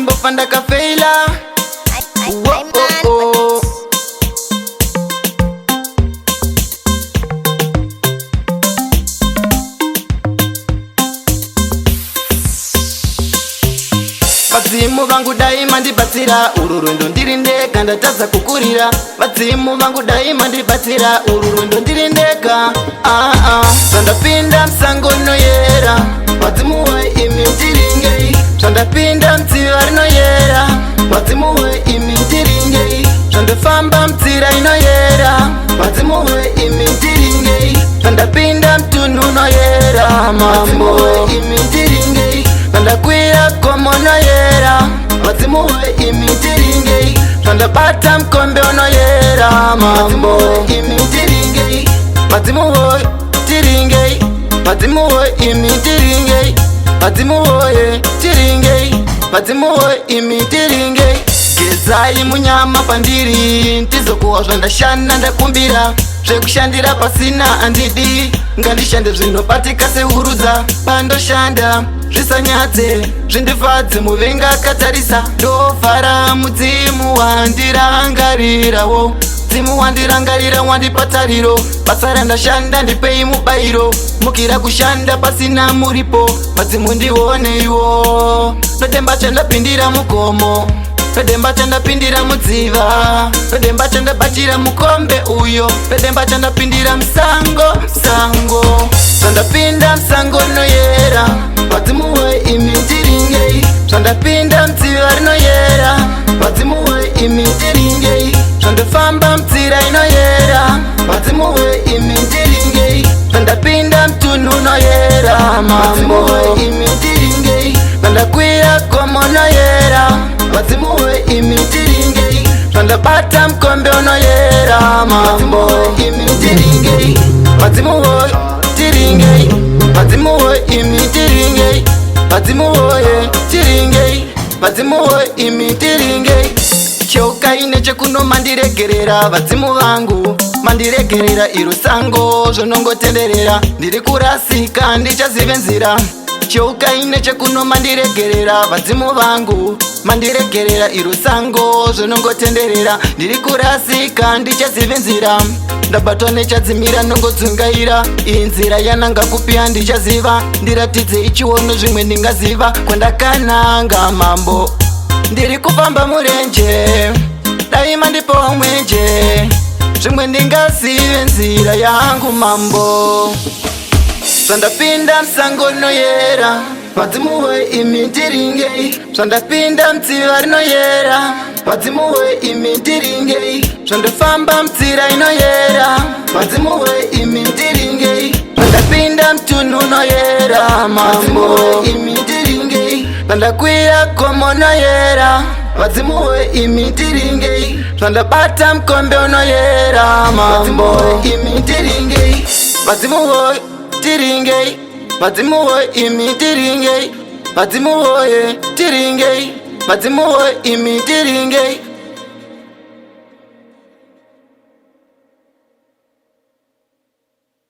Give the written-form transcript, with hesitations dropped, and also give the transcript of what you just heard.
ndimbofa ndakafeila. Vadzimu vangu daima ndibatsira, uru rwendo ndiri ndega ndatadza kukurira. Vadzimu vangu daima ndibatsira, uru rwendo ndiri ndega. Zvandapinda musango rinoyera, vadzimu we imi ndiringei. Zvandapinda mudziva rinoyera, vadzimu we imi ndiringei. Zvandafamba munzira inoyera, vadzimu we imi ndiringei. Zvandapinda mutunhu unoyera, mambo we imi ndiringei. Zvandakwira gomo unoyera, vadzimu we imi ndiringei. Zvandabata mukombe unoyera, mambo we imi ndiringei. Vadzimu we ndiringei, vadzimu we imi ndiringei. Vadzimu we ndiringei, vadzimu we imi ndiringei. Gezai munyama pandiri, ndizokuwa zvandashanda ndakumbira. Zvekushandira pasina handidi, ngandishande zvinobatika seurudza. Pandoshanda zvisanyadze, zvindifadze muvenga akatarisa. Ndofara mudzimu wandirangarirawo, mudzimu wandirangarira wandipa tariro. Basa randashanda ndipei mubayiro, mukira kushanda pasina muripo. Vadzimu ndioneiwo, nodemba chandapindira mugomo, nodemba chandapindira mudziva, nodemba chandabatira mukombe uyo, nodemba chandapindira musango. Zvandapinda musango rinoyera, vadzimu we imi ndiringei. Zvandapinda mudziva rinoyera, vadzimu we imi ndiringei. Zvandafamba munzira inoyera, vadzimu we imi ndiringei. Zvandapinda mutunhu unoyera, mambo we imi ndiringei. Zvandakwira gomo unoyera, vadzimu we imi ndiringei. Zvandabata mukombe unoyera, mambo we imi ndiringei. Vadzimu we ndiringei, vadzimu we imi ndiringei. Vadzimu we ndiringei, vadzimu we imi ndiringei. Cheukai chekuno mandiregerera, vadzimu vangu mandiregerera. Iro sango zvonongotenderera, ndiri kurasika ndichazive nzira. Cheukai nechekuno mandiregerera, vadzimu vangu mandiregerera. Iro sango zvonongotenderera, ndiri kurasika ndichazive nzira. Ndabatwa nechadzimira nongodzungaira, iyi nzira yananga kupi handichaziva. Ndiratidze ichiono zvimwe ndingaziva, kwandakananga mambo. Ndiri kufamba murenje, daima ndipowa mwenje, zvimwe ndingazive nzira yangu mambo. Zvandapinda musango rinoyera, vadzimu we imi ndiringei. Zvandapinda mudziva rinoyera, vadzimu we imi ndiringei. Zvandafamba munzira inoyera, vadzimu we imi ndiringei. Zvandapinda mutunhu unoyera, mambo we imi ndiringei. Zvandakwira gomo unoyera, vadzimu we imi ndiringei. Zvandabata mukombe unoyera, mambo we imi ndiringei. Vadzimu we ndiringei, vadzimu we imi ndiringei. Vadzimu we ndiringei, vadzimu we imi ndiringei.